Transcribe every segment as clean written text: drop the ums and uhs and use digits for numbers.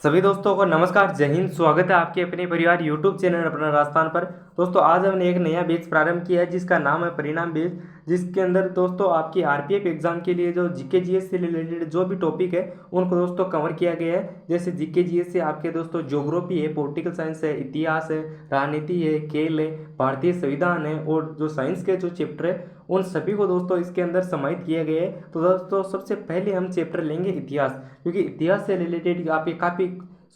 सभी दोस्तों को नमस्कार, जय हिंद। स्वागत है आपके अपने परिवार यूट्यूब चैनल अपना राजस्थान पर। दोस्तों आज हमने एक नया बैच प्रारंभ किया है जिसका नाम है परिणाम बैच, जिसके अंदर दोस्तों आपकी आरपीएफ एग्जाम के लिए जो जीके जीएस से रिलेटेड जो भी टॉपिक है उनको दोस्तों कवर किया गया है। जैसे जीके जीएस से आपके दोस्तों ज्योग्राफी है, पॉलिटिकल साइंस है, इतिहास है, राजनीति है, खेल है, भारतीय संविधान है और जो साइंस के जो चैप्टर है उन सभी को दोस्तों इसके अंदर समाहित किया गया है। तो दोस्तों सबसे पहले हम चैप्टर लेंगे इतिहास, क्योंकि इतिहास से रिलेटेड आपके काफ़ी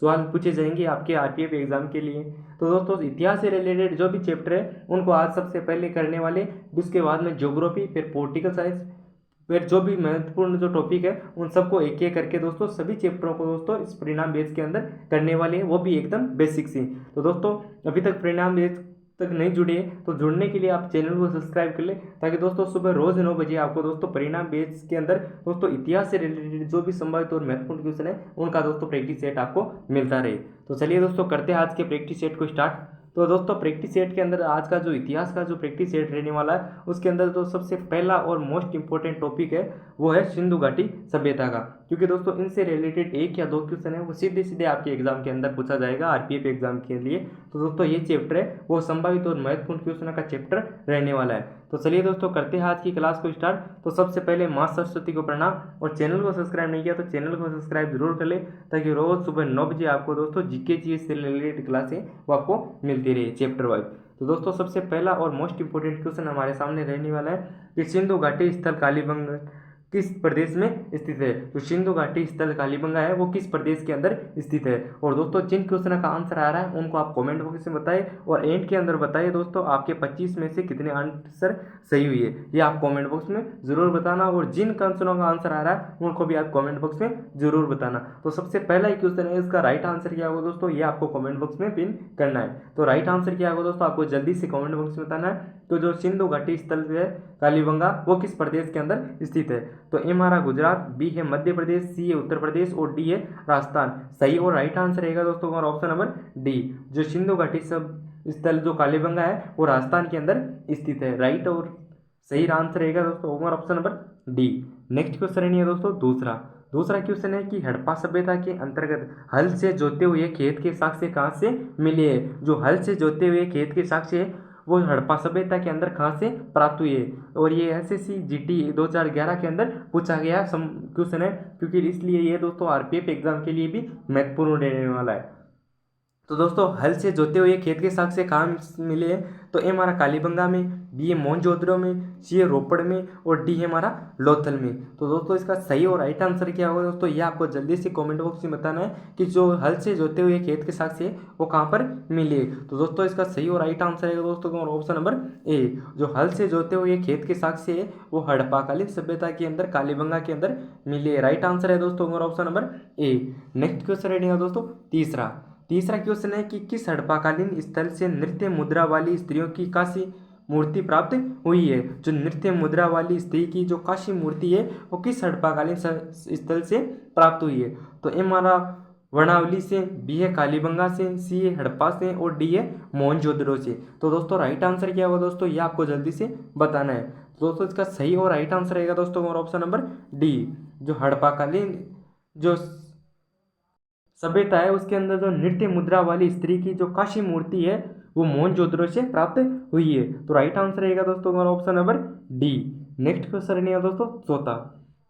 सवाल पूछे जाएंगे आपके आरपीएफ एग्जाम के लिए। तो दोस्तों इतिहास से रिलेटेड जो भी चैप्टर है उनको आज सबसे पहले करने वाले, उसके बाद में ज्योग्राफी, फिर पॉलिटिकल साइंस, फिर जो भी महत्वपूर्ण जो टॉपिक है उन सबको एक एक करके दोस्तों सभी चैप्टरों को दोस्तों इस परिणाम बेस के अंदर करने वाले हैं, वो भी एकदम बेसिक से। तो दोस्तों अभी तक परिणाम बेस तक नहीं जुड़े तो जुड़ने के लिए आप चैनल को सब्सक्राइब कर ले, ताकि दोस्तों सुबह रोज 9 बजे आपको दोस्तों परिणाम बेस के अंदर दोस्तों इतिहास से रिलेटेड जो भी संभावित और महत्वपूर्ण क्वेश्चन है उनका दोस्तों प्रैक्टिस सेट आपको मिलता रहे। तो चलिए दोस्तों करते हैं आज के प्रैक्टिस सेट को स्टार्ट। तो दोस्तों प्रैक्टिस सेट के अंदर आज का जो इतिहास का जो प्रैक्टिस सेट रहने वाला है उसके अंदर जो सबसे पहला और मोस्ट इंपॉर्टेंट टॉपिक है वो है सिंधु घाटी सभ्यता का, क्योंकि दोस्तों इनसे रिलेटेड एक या दो क्वेश्चन है वो सीधे सीधे आपके एग्जाम के अंदर पूछा जाएगा आरपीएफ एग्जाम के लिए। तो दोस्तों ये चैप्टर है वो संभावित और महत्वपूर्ण क्वेश्चन का चैप्टर रहने वाला है। तो चलिए दोस्तों करते हैं आज की क्लास को स्टार्ट। तो सबसे पहले माँ सरस्वती को प्रणाम, और चैनल को सब्सक्राइब नहीं किया तो चैनल को सब्सक्राइब जरूर कर ले, ताकि रोज सुबह 9 बजे आपको दोस्तों जीके जीएस से रिलेटेड क्लासें वो आपको मिलती रहे चैप्टर वाइज। तो दोस्तों सबसे पहला और मोस्ट इंपोर्टेंट क्वेश्चन हमारे सामने रहने वाला है कि सिंधु घाटी स्थल कालीबंगा किस प्रदेश में स्थित है। तो सिंधु घाटी स्थल कालीबंगा है वो किस प्रदेश के अंदर स्थित है। और दोस्तों जिन क्वेश्चन का आंसर आ रहा है उनको आप कमेंट बॉक्स में बताइए, और एंड के अंदर बताइए दोस्तों आपके 25 में से कितने आंसर सही हुई है, ये आप कमेंट बॉक्स में जरूर बताना। और जिन क्वेश्चनों का आंसर आ रहा है उनको भी आप कमेंट बॉक्स में जरूर बताना। तो सबसे पहला ही क्वेश्चन है, इसका राइट आंसर क्या होगा दोस्तों, ये आपको कमेंट बॉक्स में पिन करना है। तो राइट आंसर क्या होगा दोस्तों, आपको जल्दी से कमेंट बॉक्स में बताना है। तो जो सिंधु घाटी स्थल है कालीबंगा वो किस प्रदेश के अंदर स्थित है। तो ए हमारा गुजरात, बी है मध्य प्रदेश, सी है उत्तर प्रदेश और डी है राजस्थान। सही और राइट आंसर रहेगा दोस्तों हमारा ऑप्शन नंबर डी, जो सिंधु घाटी सब स्थल जो कालीबंगा है वो राजस्थान के अंदर स्थित है। राइट और सही आंसर रहेगा दोस्तों हमारा option number D. Next question है दोस्तों दूसरा क्वेश्चन है कि हड़प्पा सभ्यता के अंतर्गत हल से जोते हुए खेत के साक्ष्य कहाँ से मिले हैं। जो हल से जोते हुए खेत के साक्ष्य है वो हड़प्पा सभ्यता के अंदर कहाँ से प्राप्त हुई है। और ये एसएससी जीटी 2011 के अंदर पूछा गया क्वेश्चन है, क्योंकि इसलिए ये दोस्तों आरपीएफ एग्जाम के लिए भी महत्वपूर्ण रहने वाला है। तो दोस्तों हल से जोते हुए खेत के साक्ष्य कहाँ मिले हैं। तो ए हमारा कालीबंगा में, बी है मोहनजोदड़ो में, सी है रोपड़ में और डी है हमारा लोथल में। तो दोस्तों इसका सही और राइट आंसर क्या होगा दोस्तों, ये आपको जल्दी से कमेंट बॉक्स में बताना है कि जो हल से जोते हुए खेत के साक्ष्य है वो कहाँ पर मिले। तो दोस्तों इसका सही और राइट आंसर है दोस्तों ऑप्शन नंबर ए, जो हल से जोते हुए खेत के साक्ष्य है वो हड़प्पाकालीन सभ्यता के अंदर कालीबंगा के अंदर मिले। राइट आंसर है दोस्तों option number A. Next question रहेगा दोस्तों तीसरा क्वेश्चन है कि किस हड़प्पाकालीन स्थल से नृत्य मुद्रा वाली स्त्रियों की काशी मूर्ति प्राप्त हुई है। जो नृत्य मुद्रा वाली स्त्री की जो काशी मूर्ति है वो किस हड़प्पाकालीन स्थल से प्राप्त हुई है। तो ए हमारा वर्णावली से, बी है कालीबंगा से, सी है हड़प्पा से और डी है मोहनजोदड़ो से। तो दोस्तों राइट आंसर क्या होगा दोस्तों, ये आपको जल्दी से बताना है। तो दोस्तों इसका सही और राइट आंसर रहेगा दोस्तों और ऑप्शन नंबर डी, जो हड़प्पाकालीन जो सभ्यता है उसके अंदर जो नृत्य मुद्रा वाली स्त्री की जो काशी मूर्ति है वो मोहनजोदड़ो से प्राप्त हुई है। तो राइट आंसर रहेगा दोस्तों हमारा option number D. Next question रहने वाला दोस्तों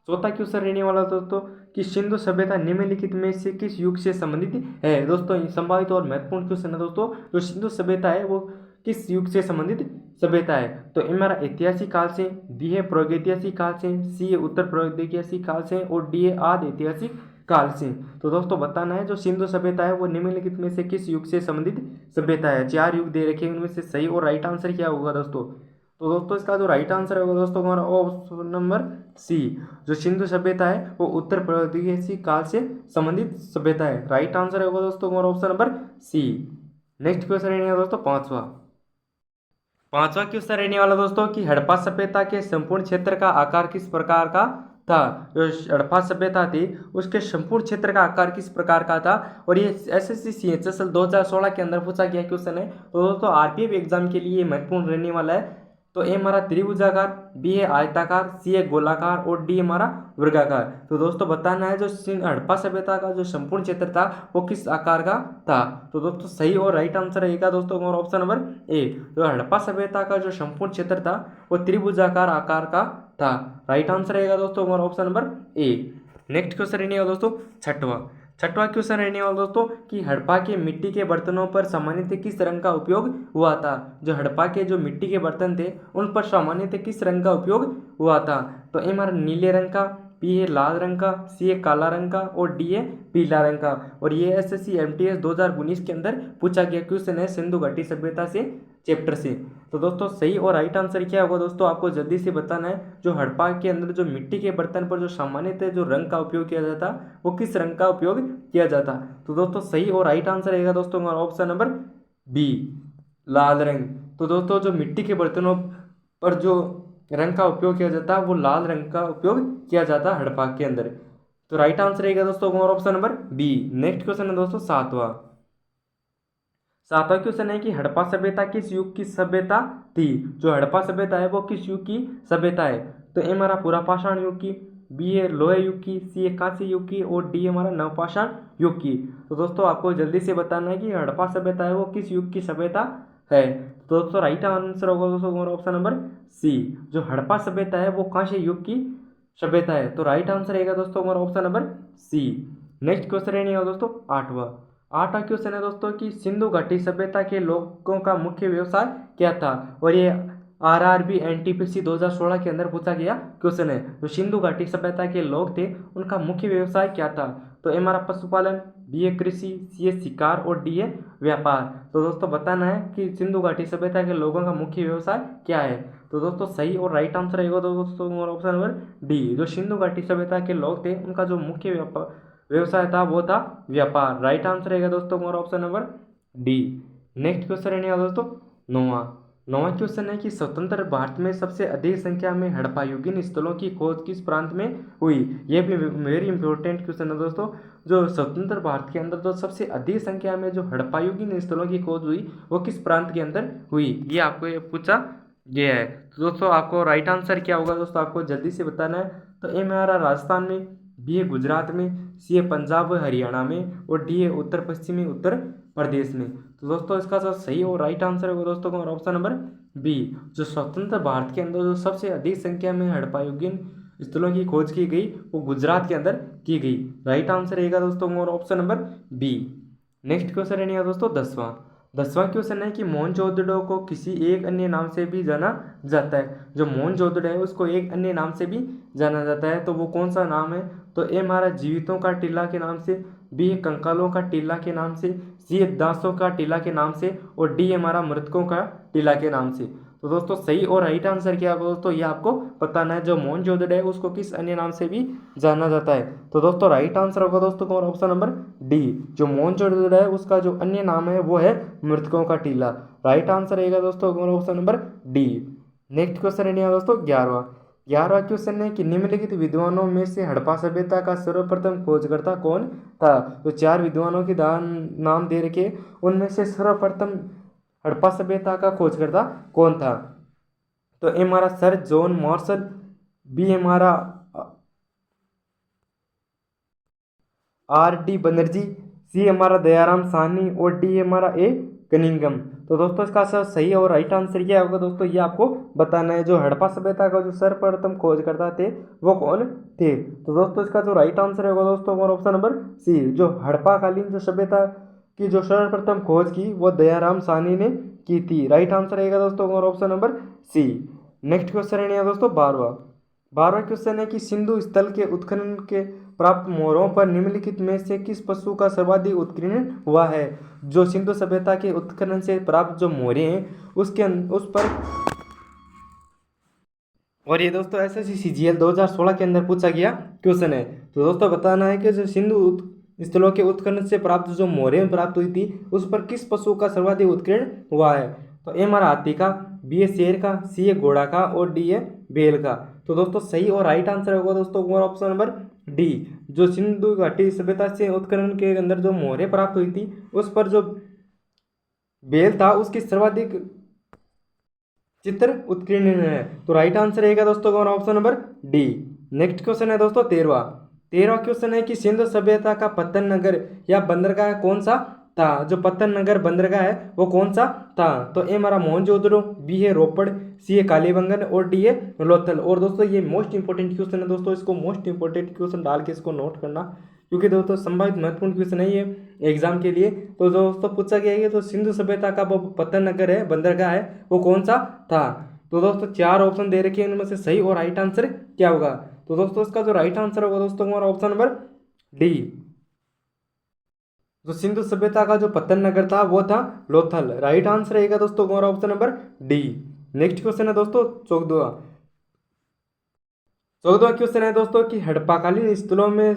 चौथा क्वेश्चन रहने वाला दोस्तों कि सिंधु सभ्यता निम्नलिखित में से किस युग से संबंधित है। दोस्तों संभावित और महत्वपूर्ण क्वेश्चन है दोस्तों, जो सिंधु सभ्यता है वो किस युग से संबंधित सभ्यता है। तो हमारा ऐतिहासिक काल से, बी है प्रागैतिहासिक काल से, सी है उत्तर प्रागैतिहासिक काल से और डी है आदि ऐतिहासिक काल से। तो दोस्तों बताना है जो सिंधु सभ्यता है वो निम्नलिखित में से किस युग से संबंधित सभ्यता है। 4 युग दे रखे हैं, उनमें से सही और राइट आंसर क्या होगा दोस्तों। तो दोस्तों इसका जो राइट आंसर होगा दोस्तों हमारा ऑप्शन नंबर सी, जो सिंधु सभ्यता है वो उत्तर प्रागैतिहासिक काल से संबंधित सभ्यता है। राइट आंसर होगा दोस्तों हमारा option number C. Next question रहने वाला दोस्तों पांचवा क्वेश्चन रहने वाला दोस्तों कि हड़प्पा सभ्यता के संपूर्ण क्षेत्र का आकार किस प्रकार का था। जो हड़प्पा सभ्यता थी उसके संपूर्ण क्षेत्र का आकार किस प्रकार का था। और ये एसएससी सीएचएसएल 2016 के अंदर पूछा गया क्वेश्चन है। तो दोस्तों आरपीएफ एग्जाम के लिए महत्वपूर्ण रहने वाला है। तो ए हमारा त्रिभुजाकार, बी है आयताकार, सी है गोलाकार और डी हमारा वर्गाकार। तो दोस्तों बताना है जो हड़प्पा सभ्यता का जो संपूर्ण क्षेत्र था वो किस आकार का था। तो दोस्तों सही और राइट आंसर रहेगा दोस्तों हमारा ऑप्शन नंबर ए। जो हड़प्पा सभ्यता का जो संपूर्ण क्षेत्र था वो त्रिभुजाकार आकार का था। राइट आंसर रहेगा दोस्तों हमारा option number A. Next question रहने वाला दोस्तों छठवां क्वेश्चन रहने वाला दोस्तों कि हड़प्पा के मिट्टी के बर्तनों पर सामान्यतः किस रंग का उपयोग हुआ था। जो हड़प्पा के जो मिट्टी के बर्तन थे उन पर सामान्यतः किस रंग का उपयोग हुआ था। तो ए हमारा नीले रंग का, बी है लाल रंग का, सी है काला रंग का और डी है पीला रंग का। और ये एसएससी एमटीएस 2019 के अंदर पूछा गया क्वेश्चन है सिंधु घाटी सभ्यता से चैप्टर से। तो दोस्तों सही और राइट आंसर क्या होगा दोस्तों आपको जल्दी से बताना है। जो हड़प्पा के अंदर जो मिट्टी के बर्तन पर जो सामान्यतः जो रंग का उपयोग किया जाता वो किस रंग का उपयोग किया जाता। तो दोस्तों सही और राइट आंसर रहेगा दोस्तों ऑप्शन नंबर बी, लाल रंग। तो दोस्तों जो मिट्टी के बर्तनों पर जो रंग का उपयोग किया जाता है वो लाल रंग का उपयोग किया जाता है हड़प्पा के अंदर। तो राइट आंसर रहेगा दोस्तों option number B. Next question है दोस्तों सातवां क्वेश्चन है कि हड़प्पा सभ्यता किस युग की सभ्यता थी। जो हड़प्पा सभ्यता है वो किस युग की सभ्यता है। तो ए हमारा पुरापाषाण युग की, बी है लोहे युग की, सी है कांस्य युग की और डी हमारा नवपाषाण युग की। तो दोस्तों आपको जल्दी से बताना है कि हड़प्पा सभ्यता है वो किस युग की सभ्यता है। तो दोस्तों राइट आंसर होगा दोस्तों हमारा ऑप्शन नंबर सी। जो हड़प्पा सभ्यता है वो कांस्य युग की सभ्यता है। तो राइट आंसर रहेगा दोस्तों हमारा option number C. Next question रहने वाला दोस्तों आठवां क्वेश्चन है दोस्तों कि सिंधु घाटी सभ्यता के लोगों का मुख्य व्यवसाय क्या था। और ये आरआरबी एनटीपीसी 2016 के अंदर पूछा गया क्वेश्चन है। जो सिंधु घाटी सभ्यता के लोग थे उनका मुख्य व्यवसाय क्या था। तो ए हमारा पशुपालन, बी है कृषि, सी है शिकार और डी है व्यापार। तो दोस्तों बताना है कि सिंधु घाटी सभ्यता के लोगों का मुख्य व्यवसाय क्या है। तो दोस्तों सही और राइट आंसर रहेगा दोस्तों ऑप्शन नंबर डी। जो सिंधु घाटी सभ्यता के लोग थे उनका जो मुख्य व्यवसाय था वो था व्यापार। राइट आंसर रहेगा दोस्तों हमारा option number D. Next question रहने वाला दोस्तों नौवां क्वेश्चन है कि स्वतंत्र भारत में सबसे अधिक संख्या में हड़प्पायुगीन स्थलों की खोज किस प्रांत में हुई। यह भी वेरी इंपॉर्टेंट क्वेश्चन है दोस्तों। जो स्वतंत्र भारत के अंदर जो सबसे अधिक संख्या में जो हड़प्पायुगीन स्थलों की खोज हुई वो किस प्रांत के अंदर हुई, ये आपको ये पूछा गया है। तो दोस्तों आपको राइट आंसर क्या होगा दोस्तों आपको जल्दी से बताना है। तो ए हमारा राजस्थान में, बी है गुजरात में, सी है पंजाब हरियाणा में और डी है उत्तर पश्चिमी उत्तर प्रदेश में। तो दोस्तों इसका जो सही और राइट आंसर होगा दोस्तों हमारा ऑप्शन नंबर बी। जो स्वतंत्र भारत के अंदर जो सबसे अधिक संख्या में हड़प्पायुगीन स्थलों की खोज की गई वो गुजरात के अंदर की गई। राइट आंसर रहेगा दोस्तों हमारा option number B. Next question रहेगा दोस्तों दसवां क्वेश्चन है कि मोहनजोदड़ो को किसी एक अन्य नाम से भी जाना जाता है। जो मोहनजोदड़ो है उसको एक अन्य नाम से भी जाना जाता है। तो वो कौन सा नाम है। तो ए हमारा जीवितों का टीला के नाम से, बी कंकालों का टीला के नाम से, सी दासों का टीला के नाम से और डी हमारा मृतकों का टीला के नाम से। तो दोस्तों सही और राइट आंसर क्या है दोस्तों ये आपको बताना है। जो मोहनजोदड़ो है उसको किस अन्य नाम से भी जाना जाता है। तो दोस्तों राइट आंसर होगा दोस्तों ऑप्शन नंबर डी। जो मोहनजोदड़ो है उसका जो अन्य नाम है वो है मृतकों का टीला। राइट आंसर रहेगा दोस्तों option number D. Next question रहेगा दोस्तों 11वां क्वेश्चन है कि निम्नलिखित विद्वानों में से हड़प्पा सभ्यता का सर्वप्रथम खोजकर्ता कौन था। तो 4 विद्वानों के नाम दे रखे, उनमें से सर्वप्रथम हड़प्पा सभ्यता का खोजकर्ता कौन था। तो ए हमारा सर जॉन मार्शल, बी हमारा R.D. बनर्जी, सी हमारा दयाराम साहनी और डी हमारा ए कनिंगम। तो दोस्तों इसका सही और राइट आंसर क्या होगा दोस्तों ये आपको बताना है। जो हड़प्पा सभ्यता का जो सर्वप्रथम खोजकर्ता थे वो कौन थे। तो दोस्तों इसका जो राइट आंसर होगा दोस्तों हमारा ऑप्शन नंबर सी। जो हड़प्पा कालीन जो सभ्यता की जो सर्वप्रथम खोज की वो दयाराम साहनी ने की थी। राइट आंसर रहेगा दोस्तों हमारा option number C. Next question रहेगा दोस्तों 12वां क्वेश्चन है कि सिंधु स्थल के उत्खनन के प्राप्त मोहरों पर निम्नलिखित में से किस पशु का सर्वाधिक उत्कीर्ण हुआ है। जो सिंधु सभ्यता के उत्खनन से प्राप्त जो मोहरें हैं उस पर, और ये दोस्तों एसएससी सीजीएल 2016 के अंदर पूछा गया क्वेश्चन है। तो दोस्तों बताना है कि जो सिंधु स्थलों के उत्खनन से प्राप्त जो मोहरें प्राप्त हुई थी उस पर किस पशु का सर्वाधिक उत्कीर्ण हुआ है। तो ए हमारा हाथी का, बी है शेर का, सी है घोड़ा का और डी है बैल का। तो दोस्तों सही और राइट आंसर होगा दोस्तों हमारा ऑप्शन नंबर डी। जो सिंधु घाटी सभ्यता से उत्खनन के अंदर जो मोहरें प्राप्त हुई थी उस पर जो बैल था उसकी सर्वाधिक चित्र उत्कीर्ण है। तो राइट आंसर रहेगा दोस्तों हमारा option number D. Next question है दोस्तों 13वां। 13वां क्वेश्चन है कि सिंधु सभ्यता का पत्तन नगर या बंदरगाह कौन सा था। जो पत्तन नगर बंदरगाह है वो कौन सा था। तो ए हमारा मोहनजोदड़ो, बी है रोपड़, सी है कालीबंगन और डी है लोथल। और दोस्तों ये मोस्ट इंपॉर्टेंट क्वेश्चन है दोस्तों, इसको मोस्ट इंपॉर्टेंट क्वेश्चन डाल के इसको नोट करना, क्योंकि दोस्तों संभावित महत्वपूर्ण क्वेश्चन है ये एग्जाम के लिए। तो दोस्तों पूछा गया है तो सिंधु सभ्यता का वो पत्तन नगर है, बंदरगाह है, वो कौन सा था। तो दोस्तों 4 ऑप्शन दे रखे हैं, इनमें से सही और राइट आंसर क्या होगा। तो दोस्तों इसका जो राइट आंसर होगा दोस्तों हमारा ऑप्शन नंबर डी। जो सिंधु सभ्यता का जो पतन नगर था वो था लोथल। राइट आंसर रहेगा दोस्तों हमारा option number D. Next question है दोस्तों 14वां। 14वां क्वेश्चन है दोस्तों कि हड़प्पाकालीन स्थलों में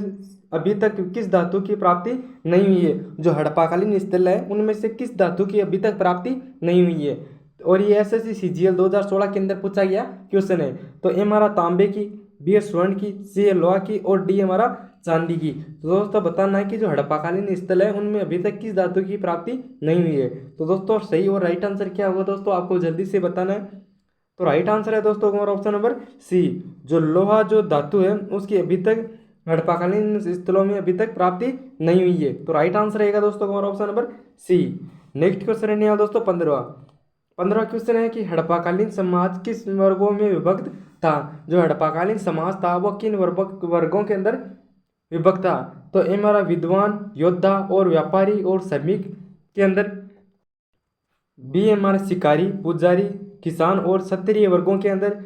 अभी तक किस धातु की प्राप्ति नहीं हुई है। जो हड़प्पाकालीन स्थल है उनमें से किस धातु की अभी तक प्राप्ति नहीं हुई है। और ये एसएससी सीजीएल 2016 के अंदर पूछा गया क्वेश्चन है। तो ए हमारा तांबे की, बी है स्वर्ण की, सी है लोहा की और डी हमारा चांदी की। तो दोस्तों बताना है कि जो हड़प्पाकालीन स्थल है उनमें अभी तक किस धातु की प्राप्ति नहीं हुई है। तो दोस्तों सही और राइट आंसर क्या होगा दोस्तों आपको जल्दी से बताना है। तो राइट आंसर है दोस्तों हमारा ऑप्शन नंबर सी। जो लोहा जो धातु है उसकी अभी तक हड़प्पाकालीन स्थलों में अभी तक प्राप्ति नहीं हुई है। तो राइट आंसर रहेगा दोस्तों हमारा option number C. Next question रहने वाला दोस्तों 15वां क्वेश्चन है कि हड़प्पाकालीन समाज किस वर्गों में विभक्त था। जो हड़प्पाकालीन समाज था वो किन वर्गों के अंदर विभक्त था। तो ए हमारा विद्वान, योद्धा और व्यापारी और श्रमिक के अंदर, बी हमारा शिकारी, पुजारी, किसान और क्षत्रिय वर्गों के अंदर,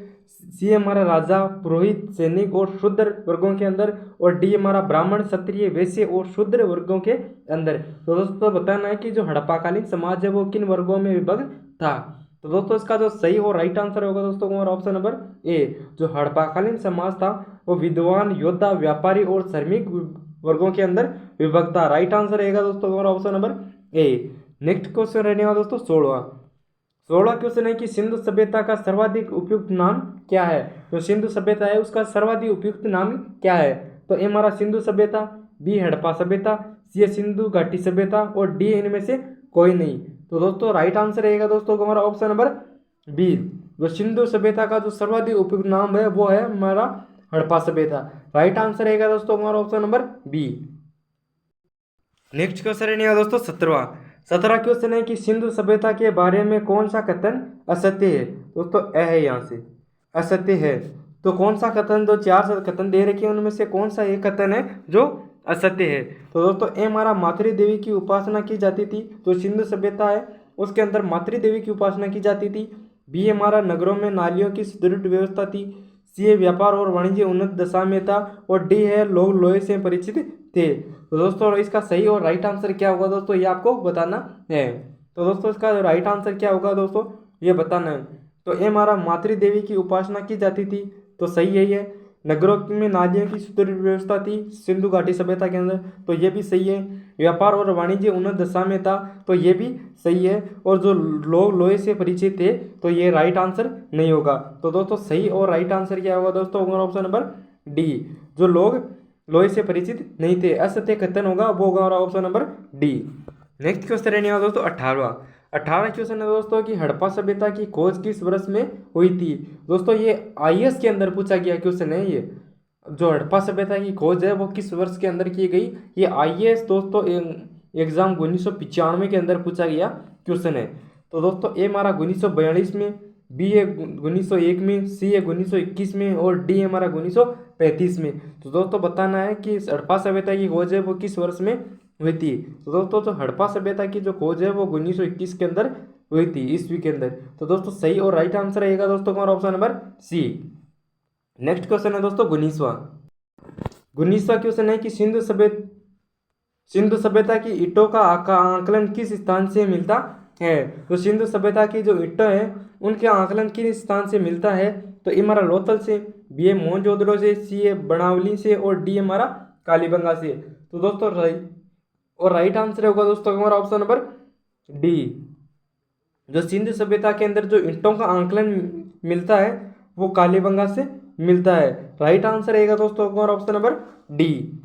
सी हमारा राजा, पुरोहित, सैनिक और शूद्र वर्गों के अंदर, और डी हमारा ब्राह्मण, क्षत्रिय, वैश्य और शूद्र वर्गों के अंदर। तो दोस्तों बताना है कि जो हड़प्पाकालीन समाज है वो किन वर्गों में विभक्त था। तो दोस्तों इसका जो सही और राइट आंसर होगा दोस्तों हमारा ऑप्शन नंबर ए। जो हड़प्पाकालीन समाज था वो विद्वान, योद्धा, व्यापारी और श्रमिक वर्गों के अंदर विभक्त था। राइट आंसर रहेगा दोस्तों हमारा option number A. Next question रहने वाला दोस्तों 16वां क्वेश्चन है कि सिंधु सभ्यता का सर्वाधिक उपयुक्त नाम क्या है। जो सिंधु सभ्यता है उसका सर्वाधिक उपयुक्त नाम क्या है। तो ए हमारा सिंधु सभ्यता, बी हड़प्पा सभ्यता, सी सिंधु घाटी सभ्यता और डी इनमें से कोई नहीं। तो दोस्तों राइट आंसर रहेगा दोस्तों हमारा ऑप्शन नंबर बी। जो सिंधु सभ्यता का जो सर्वाधिक उपयुक्त नाम है वो है हमारा हड़प्पा सभ्यता। राइट आंसर रहेगा दोस्तों हमारा option number B. Next question रहेगा दोस्तों 17वां क्वेश्चन है कि सिंधु सभ्यता के बारे में कौन सा कथन असत्य है। दोस्तों ए है यहाँ से असत्य है। तो कौन सा कथन, जो 4 कथन दे रखे हैं उनमें से कौन सा एक कथन है जो असत्य है। तो दोस्तों ए हमारा मातृ देवी की उपासना की जाती थी। तो सिंधु सभ्यता है उसके अंदर मातृ देवी की उपासना की जाती थी। बी हमारा नगरों में नालियों की सुदृढ़ व्यवस्था थी। सी व्यापार और वाणिज्य उन्नत दशा में था। और डी है लोग लोहे से परिचित थे। तो दोस्तों इसका सही और राइट आंसर क्या होगा दोस्तों ये आपको बताना है। तो दोस्तों इसका राइट आंसर क्या होगा दोस्तों ये बताना है। तो ये हमारा मातृ देवी की उपासना की जाती थी, तो सही यही है। नगरों में नालियों की सुदृढ़ व्यवस्था थी सिंधु घाटी सभ्यता के अंदर, तो ये भी सही है। व्यापार और वाणिज्य उन्नत दशा में था, तो ये भी सही है। और जो लोग लोहे से परिचित थे, तो ये राइट आंसर नहीं होगा। तो दोस्तों सही और राइट आंसर क्या होगा दोस्तों हमारा ऑप्शन नंबर डी। जो लोग लोहे से परिचित नहीं थे, असत्य कथन होगा, वो होगा हमारा option number D. Next question रहने वाला दोस्तों 18वां क्वेश्चन है दोस्तों कि हड़प्पा सभ्यता की खोज किस वर्ष में हुई थी। दोस्तों ये आईएएस के अंदर पूछा गया क्वेश्चन है। ये जो हड़प्पा सभ्यता की खोज है वो किस वर्ष के अंदर की गई, ये आईएएस दोस्तों एग्जाम 1995 के अंदर पूछा गया क्वेश्चन है। तो दोस्तों ए हमारा 1942 में, बी है 1901 में, सी है 1921 में और डी हमारा 1935 में। तो दोस्तों बताना है कि हड़प्पा सभ्यता की खोज है वो किस वर्ष में हुई थी। तो दोस्तों जो हड़प्पा सभ्यता की जो खोज है वो 1921 के अंदर हुई थी, ईस्वी के अंदर। तो दोस्तों सही और राइट आंसर रहेगा दोस्तों हमारा option number C. Next question है दोस्तों 19वां क्वेश्चन है कि सिंधु सभ्यता की ईंटों का आकलन किस स्थान से मिलता है। तो सिंधु सभ्यता की जो ईंटें हैं उनके आकलन किस स्थान से मिलता है। तो ए हमारा लोथल से, बी है मोहनजोदड़ो से, सी है बनावली से और डी हमारा कालीबंगा से। तो दोस्तों राइट आंसर होगा दोस्तों हमारा ऑप्शन नंबर डी। जो सिंधु सभ्यता के अंदर जो ईंटों का आकलन मिलता है वो कालीबंगा से मिलता है। राइट आंसर रहेगा दोस्तों हमारा option number D.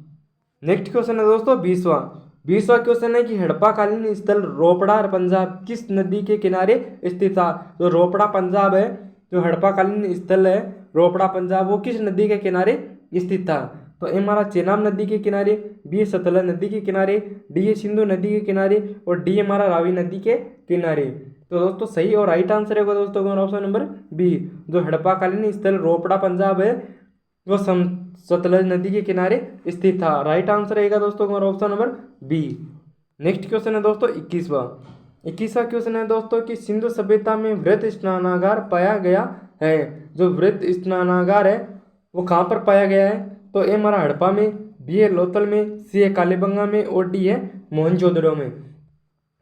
Next question है दोस्तों 20वां 20वां क्वेश्चन है कि हड़प्पाकालीन स्थल रोपड़ा पंजाब किस नदी के किनारे स्थित था। जो रोपड़ा पंजाब है, जो हड़प्पाकालीन स्थल है रोपड़ा पंजाब, वो किस नदी के किनारे स्थित था। तो ए हमारा चेनाब नदी के किनारे, बी सतलज नदी के किनारे, डी है सिंधु नदी के किनारे और डी हमारा रावी नदी के किनारे। तो दोस्तों सही और राइट आंसर होगा दोस्तों हमारा ऑप्शन नंबर बी। जो हड़प्पाकालीन स्थल रोपड़ा पंजाब है वो सतलज नदी के किनारे स्थित था। राइट आंसर रहेगा दोस्तों हमारा option number B. Next question है दोस्तों 21वां क्वेश्चन है दोस्तों कि सिंधु सभ्यता में वृत्त स्नानागार पाया गया है। जो वृत्त स्नानागार है वो कहाँ पर पाया गया है। तो ए हमारा हड़प्पा में, बी है लोथल में, सी है कालीबंगा में और डी है मोहनजोदड़ो में।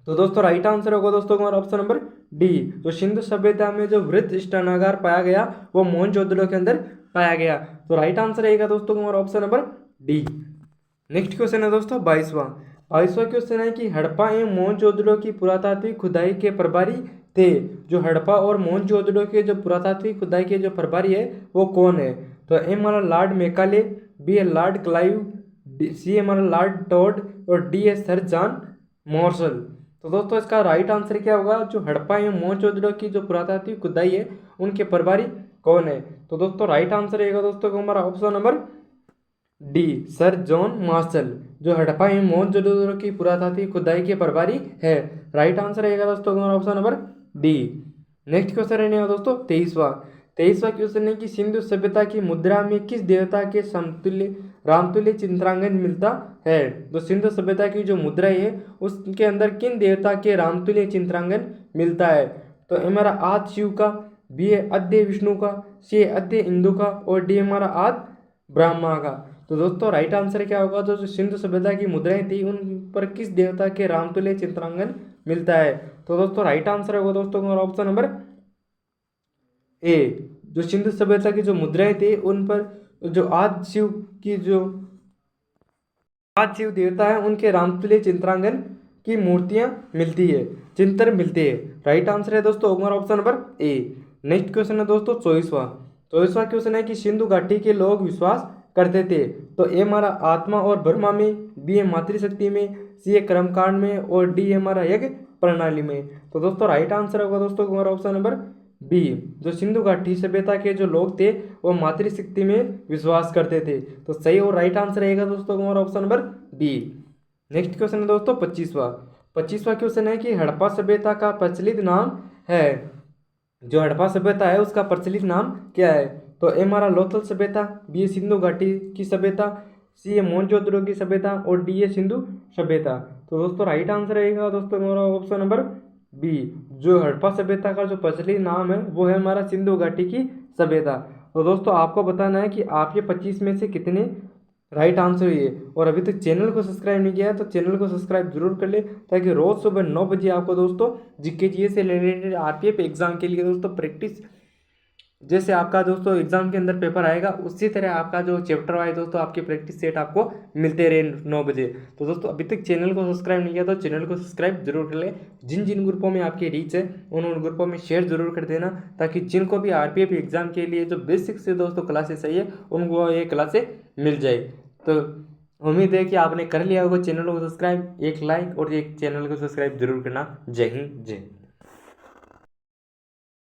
तो दोस्तों राइट आंसर होगा दोस्तों हमारा ऑप्शन नंबर डी। जो सिंधु सभ्यता में जो वृत्त स्नानागार पाया गया वो मोहनजोदड़ो के अंदर पाया गया। तो राइट आंसर रहेगा दोस्तों हमारा option number D. Next question है दोस्तों 22वां क्वेश्चन है कि हड़प्पा एवं मोहनजोदड़ो की पुरातात्विक खुदाई के प्रभारी थे। जो हड़प्पा और मोहनजोदड़ो के जो पुरातात्विक खुदाई के जो प्रभारी है वो कौन है। तो ए हमारा लॉर्ड मैकाले, बी है लॉर्ड क्लाइव, सी है हमारा लॉर्ड टॉड और डी है सर जॉन मॉर्शल। तो दोस्तों इसका राइट आंसर क्या होगा। जो हड़प्पा एवं मोहनजोदड़ो की जो पुरातात्विक खुदाई है उनके प्रभारी कौन है। तो दोस्तों राइट आंसर रहेगा दोस्तों हमारा option number D, sir John Marshall. जो हड़प्पा एवं मोहनजोदड़ो की पुरातात्विक खुदाई के प्रभारी है। राइट आंसर रहेगा दोस्तों हमारा option number D. Next question रहेगा दोस्तों 23वां क्वेश्चन है कि सिंधु सभ्यता की मुद्रा में किस देवता के समतुल्य रामतुल्य चित्रांकन मिलता है। तो सिंधु सभ्यता की जो मुद्रा है उसके अंदर किन देवता के रामतुल्य चित्रांकन मिलता है। तो हमारा आद शिव का, बी है अद्य विष्णु का, सी है अद्य इंदु का और डी हमारा आद ब्रह्मा का। तो दोस्तों राइट आंसर क्या होगा। जो सिंधु सभ्यता की मुद्राएं थी उन पर किस देवता के रामतुल्य चित्रांकन मिलता है। तो दोस्तों राइट आंसर होगा दोस्तों हमारा ऑप्शन नंबर ए। जो सिंधु सभ्यता की जो मुद्राएं थी उन पर जो आद शिव देवता है उनके रामतुल्य चित्रांकन की मूर्तियां मिलती है, चिंतन मिलते हैं। राइट आंसर है दोस्तों हमारा option number A. Next question है दोस्तों 24वां क्वेश्चन है कि सिंधु घाटी के लोग विश्वास करते थे। तो ए हमारा आत्मा और ब्रह्मा में, बी है मातृशक्ति में, सी है कर्मकांड में और डी है हमारा यज्ञ प्रणाली में। तो दोस्तों राइट आंसर होगा दोस्तों हमारा ऑप्शन नंबर बी। जो सिंधु घाटी सभ्यता के जो लोग थे वो मातृशक्ति में विश्वास करते थे। तो सही और राइट आंसर रहेगा दोस्तों हमारा option number B. Next question है दोस्तों 25वां क्वेश्चन है कि हड़प्पा सभ्यता का प्रचलित नाम है। जो हड़प्पा सभ्यता है उसका प्रचलित नाम क्या है। तो ए हमारा लोथल सभ्यता, बी है सिंधु घाटी की सभ्यता, सी है मोहनजोदड़ो की सभ्यता और डी है सिंधु सभ्यता। तो दोस्तों राइट आंसर रहेगा दोस्तों हमारा ऑप्शन नंबर बी। जो हड़प्पा सभ्यता का जो प्रचलित नाम है वो है हमारा सिंधु घाटी की सभ्यता। तो दोस्तों आपको बताना है कि आपके 25 में से कितने राइट आंसर हुई है। और अभी तक चैनल को सब्सक्राइब नहीं किया है तो चैनल को सब्सक्राइब जरूर कर ले, ताकि रोज़ सुबह 9 बजे आपको दोस्तों जीके जीएस से रिलेटेड आरपीएफ एग्जाम के लिए दोस्तों प्रैक्टिस, जैसे आपका दोस्तों एग्जाम के अंदर पेपर आएगा उसी तरह आपका जो चैप्टर वाइज दोस्तों आपके प्रैक्टिस सेट आपको मिलते रहे 9 बजे। तो दोस्तों अभी तक चैनल को सब्सक्राइब नहीं किया तो चैनल को सब्सक्राइब जरूर कर ले। जिन जिन ग्रुपों में आपकी रीच है उन ग्रुपों में शेयर जरूर कर देना, ताकि जिनको भी आरपीएफ एग्जाम के लिए जो बेसिक से दोस्तों क्लासेस चाहिए उनको ये क्लासेस मिल जाए। तो उम्मीद है कि आपने कर लिया होगा चैनल को सब्सक्राइब। एक लाइक और एक चैनल को सब्सक्राइब जरूर करना। जय हिंद, जय।